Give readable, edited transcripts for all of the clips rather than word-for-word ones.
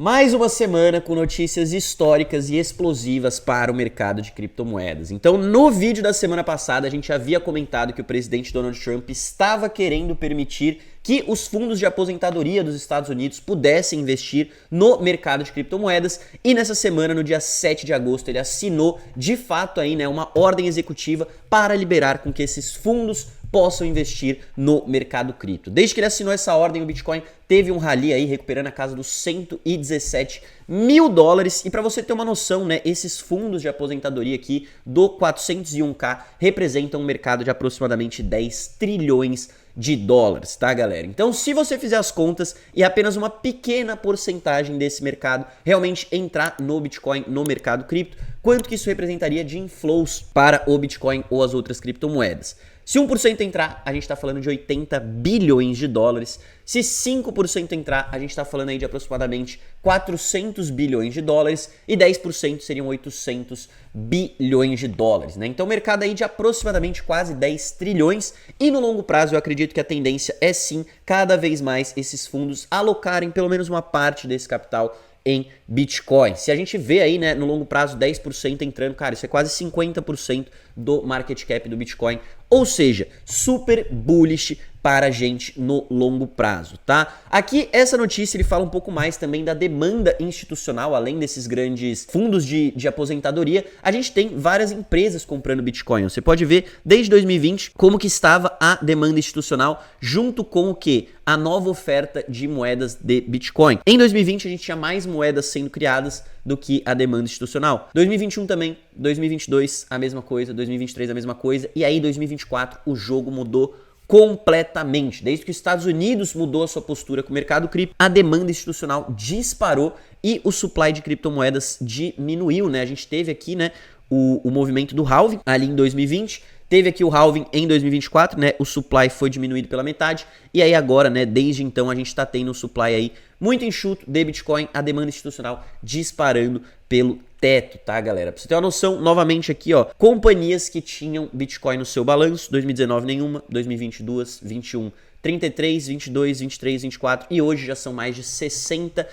Mais uma semana com notícias históricas e explosivas para o mercado de criptomoedas. Então, no vídeo da semana passada, a gente havia comentado que o presidente Donald Trump estava querendo permitir que os fundos de aposentadoria dos Estados Unidos pudessem investir no mercado de criptomoedas, e nessa semana, no dia 7 de agosto, ele assinou de fato aí, uma ordem executiva para liberar com que esses fundos possam investir no mercado cripto. Desde que ele assinou essa ordem, o Bitcoin teve um rally aí, recuperando a casa dos 117 mil dólares. E para você ter uma noção, esses fundos de aposentadoria aqui do 401k representam um mercado de aproximadamente 10 trilhões de dólares, tá, galera? Então, se você fizer as contas e apenas uma pequena porcentagem desse mercado realmente entrar no Bitcoin, no mercado cripto, quanto que isso representaria de inflows para o Bitcoin ou as outras criptomoedas? Se 1% entrar, a gente está falando de 80 bilhões de dólares. Se 5% entrar, a gente está falando aí de aproximadamente 400 bilhões de dólares. E 10% seriam 800 bilhões de dólares, Então, mercado aí de aproximadamente quase 10 trilhões. E no longo prazo, eu acredito que a tendência é sim, cada vez mais esses fundos alocarem pelo menos uma parte desse capital em Bitcoin. Se a gente vê aí, no longo prazo 10% entrando, cara, isso é quase 50% do market cap do Bitcoin, ou seja, super bullish para a gente no longo prazo, tá? Aqui, essa notícia, ele fala um pouco mais também da demanda institucional, além desses grandes fundos de aposentadoria, a gente tem várias empresas comprando Bitcoin. Você pode ver, desde 2020, como que estava a demanda institucional, junto com o quê? A nova oferta de moedas de Bitcoin. Em 2020, a gente tinha mais moedas sendo criadas do que a demanda institucional. 2021 também, 2022 a mesma coisa, 2023 a mesma coisa, e aí 2024 o jogo mudou completamente. Desde que os Estados Unidos mudou a sua postura com o mercado cripto, a demanda institucional disparou e o supply de criptomoedas diminuiu, A gente teve aqui, o movimento do halving ali em 2020, teve aqui o halving em 2024, o supply foi diminuído pela metade, e aí agora, desde então a gente está tendo um supply aí muito enxuto de Bitcoin, a demanda institucional disparando pelo teto, tá, galera? Pra você ter uma noção, novamente aqui, companhias que tinham Bitcoin no seu balanço, 2019 nenhuma, 2022, 21, 33, 22, 23, 24 e hoje já são mais de 60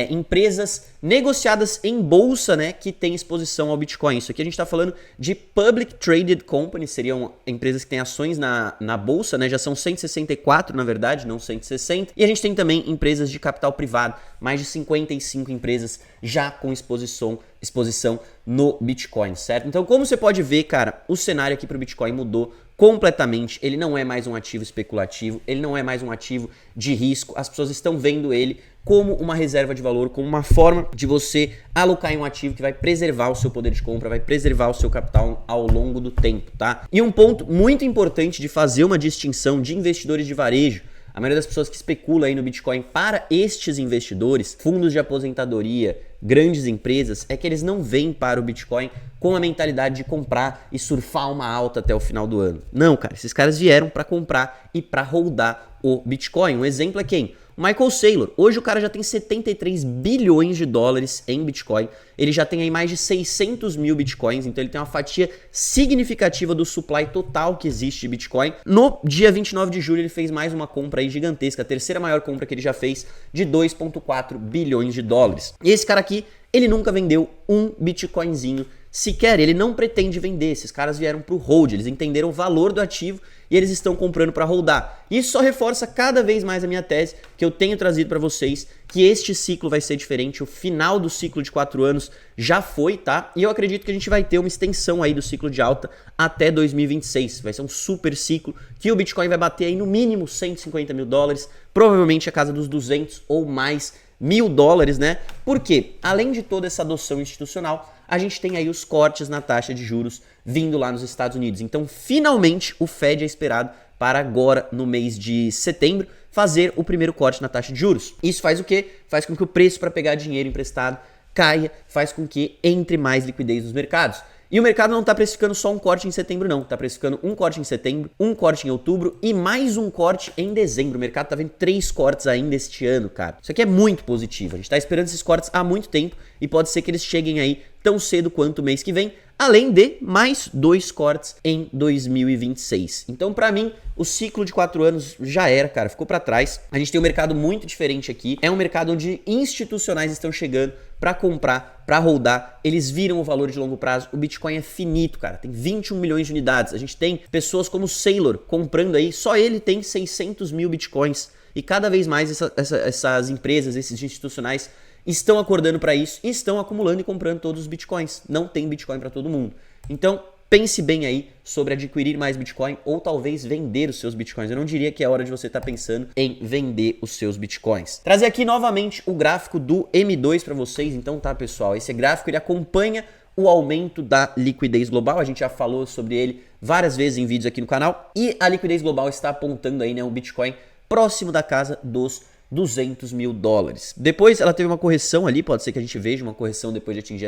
empresas negociadas em bolsa, que tem exposição ao Bitcoin. Isso aqui a gente está falando de Public Traded Companies, seriam empresas que têm ações na bolsa, já são 164 na verdade, não 160. E a gente tem também empresas de capital privado, mais de 55 empresas já com exposição no Bitcoin, certo? Então, como você pode ver, cara, o cenário aqui para o Bitcoin mudou completamente. Ele não é mais um ativo especulativo, ele não é mais um ativo de risco. As pessoas estão vendo ele como uma reserva de valor, como uma forma de você alocar em um ativo que vai preservar o seu poder de compra, vai preservar o seu capital ao longo do tempo, tá? E um ponto muito importante de fazer uma distinção de investidores de varejo, a maioria das pessoas que especula aí no Bitcoin, para estes investidores, fundos de aposentadoria, grandes empresas, é que eles não vêm para o Bitcoin com a mentalidade de comprar e surfar uma alta até o final do ano. Não, cara, esses caras vieram para comprar e para holdar o Bitcoin. Um exemplo é quem? Michael Saylor. Hoje o cara já tem 73 bilhões de dólares em Bitcoin. Ele já tem aí mais de 600 mil Bitcoins, então ele tem uma fatia significativa do supply total que existe de Bitcoin. No dia 29 de julho ele fez mais uma compra aí gigantesca, a terceira maior compra que ele já fez, de 2,4 bilhões de dólares. E esse cara aqui, ele nunca vendeu um Bitcoinzinho sequer, ele não pretende vender. Esses caras vieram pro hold, eles entenderam o valor do ativo e eles estão comprando para holdar. Isso só reforça cada vez mais a minha tese que eu tenho trazido para vocês, que este ciclo vai ser diferente, o final do ciclo de 4 anos já foi, tá? E eu acredito que a gente vai ter uma extensão aí do ciclo de alta até 2026, vai ser um super ciclo que o Bitcoin vai bater aí no mínimo 150 mil dólares, provavelmente a casa dos 200 ou mais mil dólares, Porque, além de toda essa adoção institucional, a gente tem aí os cortes na taxa de juros vindo lá nos Estados Unidos. Então, finalmente, o Fed é esperado para agora, no mês de setembro, fazer o primeiro corte na taxa de juros. Isso faz o quê? Faz com que o preço para pegar dinheiro emprestado caia, faz com que entre mais liquidez nos mercados. E o mercado não está precificando só um corte em setembro, não. Está precificando um corte em setembro, um corte em outubro e mais um corte em dezembro. O mercado está vendo 3 cortes ainda este ano, cara. Isso aqui é muito positivo. A gente está esperando esses cortes há muito tempo e pode ser que eles cheguem aí tão cedo quanto o mês que vem. além de mais 2 cortes em 2026. Então, para mim, o ciclo de 4 anos já era, cara, ficou para trás. A gente tem um mercado muito diferente aqui. É um mercado onde institucionais estão chegando para comprar, para holdar. Eles viram o valor de longo prazo. O Bitcoin é finito, cara. Tem 21 milhões de unidades. A gente tem pessoas como o Saylor comprando aí. Só ele tem 600 mil Bitcoins. E cada vez mais essas empresas, esses institucionais, estão acordando para isso e estão acumulando e comprando todos os Bitcoins. Não tem Bitcoin para todo mundo. Então, pense bem aí sobre adquirir mais Bitcoin ou talvez vender os seus Bitcoins. Eu não diria que é hora de você estar pensando em vender os seus Bitcoins. Trazer aqui novamente o gráfico do M2 para vocês. Então, tá, pessoal? Esse gráfico ele acompanha o aumento da liquidez global. A gente já falou sobre ele várias vezes em vídeos aqui no canal. E a liquidez global está apontando aí, né, um Bitcoin próximo da casa dos 200 mil dólares. Depois ela teve uma correção ali, pode ser que a gente veja uma correção depois de atingir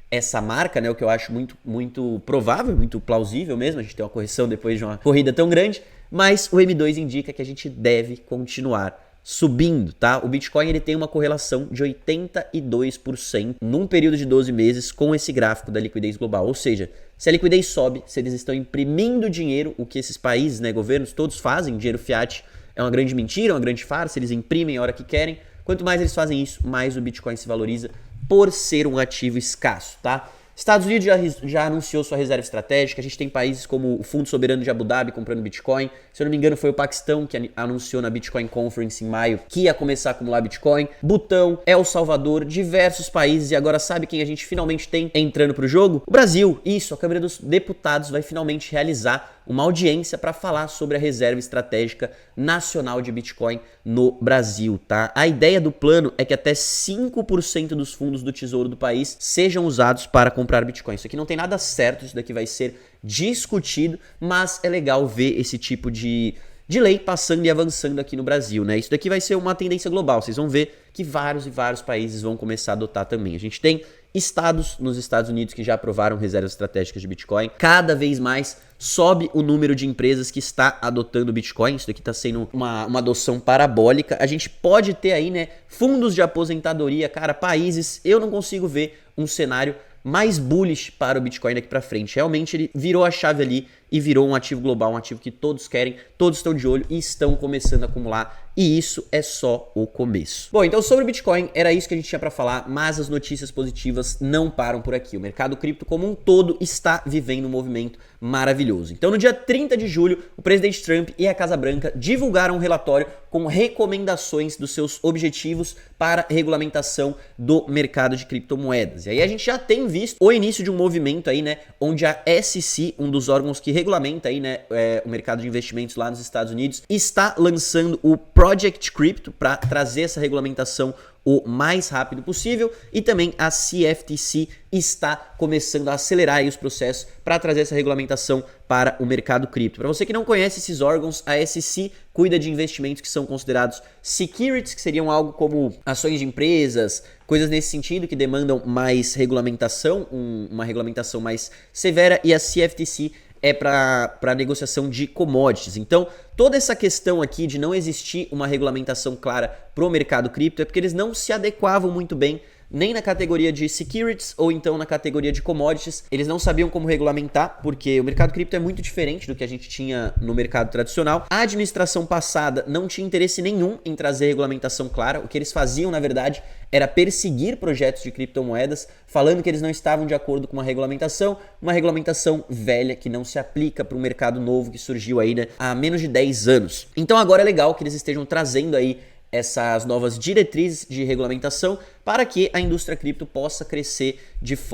essa marca, né? O que eu acho muito provável, muito plausível mesmo. A gente tem uma correção depois de uma corrida tão grande, mas o M2 indica que a gente deve continuar subindo, tá? O Bitcoin ele tem uma correlação de 82% num período de 12 meses com esse gráfico da liquidez global. Ou seja, se a liquidez sobe, se eles estão imprimindo dinheiro, o que esses países, né, governos, todos fazem, dinheiro fiat é uma grande mentira, uma grande farsa, eles imprimem a hora que querem. Quanto mais eles fazem isso, mais o Bitcoin se valoriza por ser um ativo escasso, tá? Estados Unidos já anunciou sua reserva estratégica, a gente tem países como o Fundo Soberano de Abu Dhabi comprando Bitcoin, se eu não me engano foi o Paquistão que anunciou na Bitcoin Conference em maio que ia começar a acumular Bitcoin, Butão, El Salvador, diversos países, e agora sabe quem a gente finalmente tem entrando pro jogo? O Brasil. Isso, a Câmara dos Deputados vai finalmente realizar uma audiência para falar sobre a reserva estratégica nacional de Bitcoin no Brasil, tá? A ideia do plano é que até 5% dos fundos do Tesouro do país sejam usados para comprar Bitcoin. Isso aqui não tem nada certo, isso daqui vai ser discutido, mas é legal ver esse tipo de lei passando e avançando aqui no Brasil, né? Isso daqui vai ser uma tendência global, vocês vão ver que vários e vários países vão começar a adotar também. A gente tem estados nos Estados Unidos que já aprovaram reservas estratégicas de Bitcoin. Cada vez mais sobe o número de empresas que está adotando Bitcoin. Isso daqui está sendo uma adoção parabólica. A gente pode ter aí, né, fundos de aposentadoria, cara, países. Eu não consigo ver um cenário mais bullish para o Bitcoin daqui para frente. Realmente ele virou a chave ali e virou um ativo global, um ativo que todos querem, todos estão de olho e estão começando a acumular. E isso é só o começo. Bom, então sobre o Bitcoin, era isso que a gente tinha para falar, mas as notícias positivas não param por aqui. O mercado cripto como um todo está vivendo um movimento maravilhoso. Então no dia 30 de julho, o presidente Trump e a Casa Branca divulgaram um relatório com recomendações dos seus objetivos para regulamentação do mercado de criptomoedas. E aí a gente já tem visto o início de um movimento aí, né, onde a SEC, um dos órgãos que regulamenta aí, né, o mercado de investimentos lá nos Estados Unidos, está lançando o Project Crypto para trazer essa regulamentação o mais rápido possível, e também a CFTC está começando a acelerar aí os processos para trazer essa regulamentação para o mercado cripto. Para você que não conhece esses órgãos, a SEC cuida de investimentos que são considerados securities, que seriam algo como ações de empresas, coisas nesse sentido que demandam mais regulamentação, uma regulamentação mais severa, e a CFTC é para negociação de commodities. Então, toda essa questão aqui de não existir uma regulamentação clara para o mercado cripto é porque eles não se adequavam muito bem nem na categoria de securities ou então na categoria de commodities. Eles não sabiam como regulamentar, porque o mercado cripto é muito diferente do que a gente tinha no mercado tradicional. A administração passada não tinha interesse nenhum em trazer regulamentação clara. O que eles faziam, na verdade, era perseguir projetos de criptomoedas, falando que eles não estavam de acordo com uma regulamentação velha que não se aplica para um mercado novo que surgiu aí, né, há menos de 10 anos. Então agora é legal que eles estejam trazendo aí essas novas diretrizes de regulamentação para que a indústria cripto possa crescer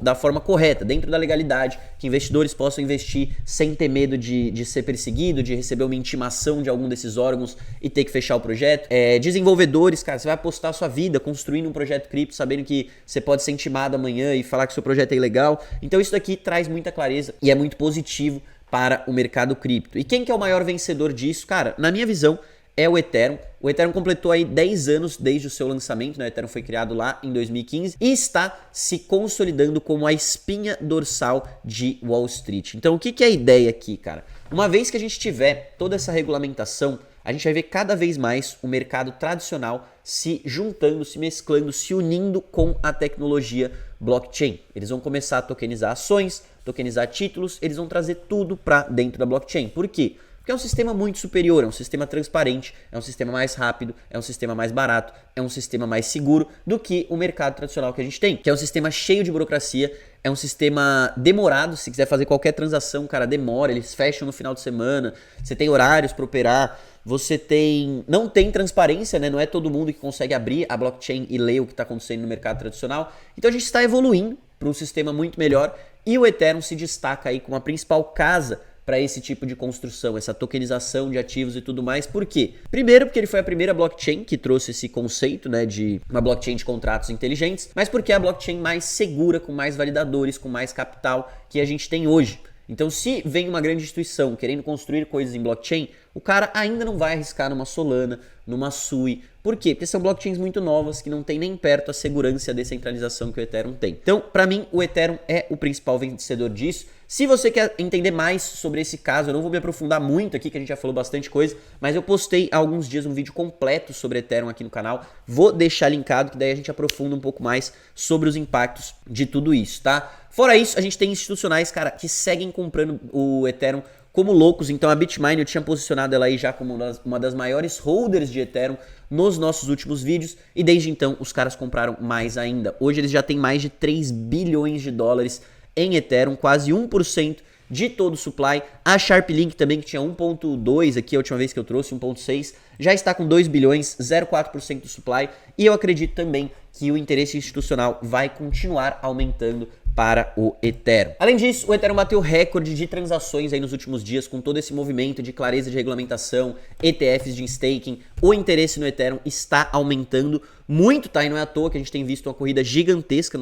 da forma correta, dentro da legalidade, que investidores possam investir sem ter medo de ser perseguido, de receber uma intimação de algum desses órgãos e ter que fechar o projeto. Desenvolvedores, cara, você vai apostar a sua vida construindo um projeto cripto, sabendo que você pode ser intimado amanhã e falar que seu projeto é ilegal. Então isso daqui traz muita clareza e é muito positivo para o mercado cripto. E quem que é o maior vencedor disso? Cara, na minha visão, é o Ethereum. O Ethereum completou aí 10 anos desde o seu lançamento, né? O Ethereum foi criado lá em 2015 e está se consolidando como a espinha dorsal de Wall Street. Então, o que é a ideia aqui, cara? Uma vez que a gente tiver toda essa regulamentação, a gente vai ver cada vez mais o mercado tradicional se juntando, se mesclando, se unindo com a tecnologia blockchain. Eles vão começar a tokenizar ações, tokenizar títulos, eles vão trazer tudo para dentro da blockchain. Por quê? Porque é um sistema muito superior, é um sistema transparente, é um sistema mais rápido, é um sistema mais barato, é um sistema mais seguro do que o mercado tradicional que a gente tem, que é um sistema cheio de burocracia, é um sistema demorado. Se quiser fazer qualquer transação, cara, demora, eles fecham no final de semana, você tem horários para operar, não tem transparência, né? Não é todo mundo que consegue abrir a blockchain e ler o que está acontecendo no mercado tradicional. Então a gente está evoluindo para um sistema muito melhor e o Ethereum se destaca aí como a principal casa para esse tipo de construção, essa tokenização de ativos e tudo mais. Por quê? Primeiro, porque ele foi a primeira blockchain que trouxe esse conceito, né, de uma blockchain de contratos inteligentes, mas porque é a blockchain mais segura, com mais validadores, com mais capital que a gente tem hoje. Então, se vem uma grande instituição querendo construir coisas em blockchain, o cara ainda não vai arriscar numa Solana, numa Sui. Por quê? Porque são blockchains muito novas que não tem nem perto a segurança e a descentralização que o Ethereum tem. Então, para mim, o Ethereum é o principal vencedor disso. Se você quer entender mais sobre esse caso, eu não vou me aprofundar muito aqui, que a gente já falou bastante coisa, mas eu postei há alguns dias um vídeo completo sobre Ethereum aqui no canal. Vou deixar linkado, que daí a gente aprofunda um pouco mais sobre os impactos de tudo isso, tá? Fora isso, a gente tem institucionais, cara, que seguem comprando o Ethereum como loucos. Então a Bitmain, eu tinha posicionado ela aí já como uma das maiores holders de Ethereum nos nossos últimos vídeos, e desde então os caras compraram mais ainda. Hoje eles já têm mais de 3 bilhões de dólares em Ethereum, quase 1% de todo o supply. A Sharplink também, que tinha 1.2 aqui a última vez que eu trouxe, 1.6, já está com 2 bilhões, 0,4% do supply, e eu acredito também que o interesse institucional vai continuar aumentando para o Ethereum. Além disso, o Ethereum bateu recorde de transações aí nos últimos dias, com todo esse movimento de clareza de regulamentação, ETFs de staking. O interesse no Ethereum está aumentando muito, tá? E não é à toa que a gente tem visto uma corrida gigantesca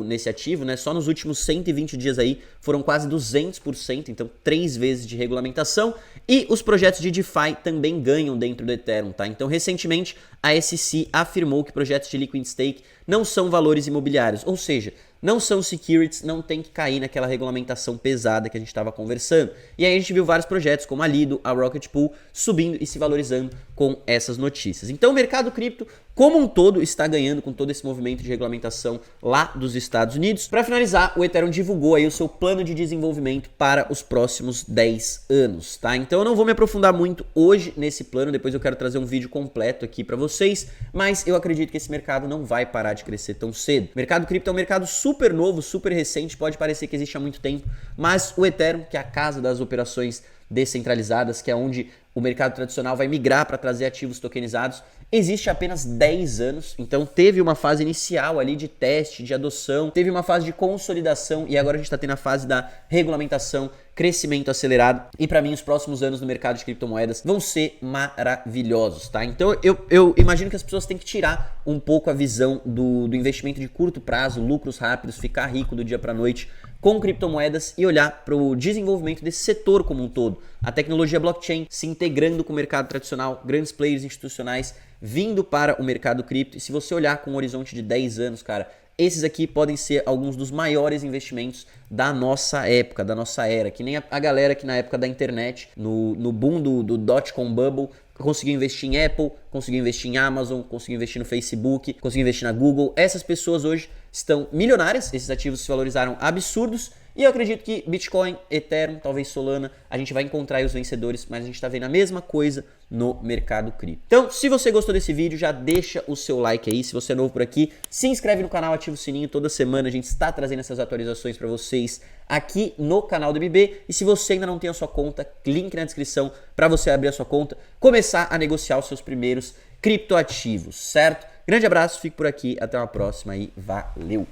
nesse ativo, né? Só nos últimos 120 dias aí foram quase 200%, então 3 vezes de regulamentação. E os projetos de DeFi também ganham dentro do Ethereum, tá? Então, recentemente, a SEC afirmou que projetos de Liquid Stake não são valores imobiliários, ou seja, não são securities, não tem que cair naquela regulamentação pesada que a gente estava conversando. E aí a gente viu vários projetos como a Lido, a Rocket Pool, subindo e se valorizando com essas notícias. Então o mercado cripto como um todo está ganhando com todo esse movimento de regulamentação lá dos Estados Unidos. Para finalizar, o Ethereum divulgou aí o seu plano de desenvolvimento para os próximos 10 anos, tá? Então eu não vou me aprofundar muito hoje nesse plano, depois eu quero trazer um vídeo completo aqui para vocês, mas eu acredito que esse mercado não vai parar de crescer tão cedo. O mercado cripto é um mercado super novo, super recente, pode parecer que existe há muito tempo, mas o Ethereum, que é a casa das operações descentralizadas, que é onde o mercado tradicional vai migrar para trazer ativos tokenizados, existe há apenas 10 anos, então teve uma fase inicial ali de teste, de adoção, teve uma fase de consolidação e agora a gente está tendo a fase da regulamentação, crescimento acelerado, e para mim os próximos anos no mercado de criptomoedas vão ser maravilhosos, tá? Então eu imagino que as pessoas têm que tirar um pouco a visão do investimento de curto prazo, lucros rápidos, ficar rico do dia para noite com criptomoedas e olhar para o desenvolvimento desse setor como um todo. A tecnologia blockchain se integrando com o mercado tradicional, grandes players institucionais vindo para o mercado cripto, e se você olhar com um horizonte de 10 anos, cara, esses aqui podem ser alguns dos maiores investimentos da nossa época, da nossa era, que nem a galera que na época da internet, no boom do dot-com bubble, conseguiu investir em Apple, conseguiu investir em Amazon, conseguiu investir no Facebook, conseguiu investir na Google. Essas pessoas hoje estão milionárias, esses ativos se valorizaram absurdos, e eu acredito que Bitcoin, Ethereum, talvez Solana, a gente vai encontrar aí os vencedores, mas a gente está vendo a mesma coisa no mercado cripto. Então, se você gostou desse vídeo, já deixa o seu like aí. Se você é novo por aqui, se inscreve no canal, ativa o sininho. Toda semana a gente está trazendo essas atualizações para vocês aqui no canal do MB. E se você ainda não tem a sua conta, link na descrição para você abrir a sua conta, começar a negociar os seus primeiros criptoativos, certo? Grande abraço, fico por aqui, até uma próxima e valeu!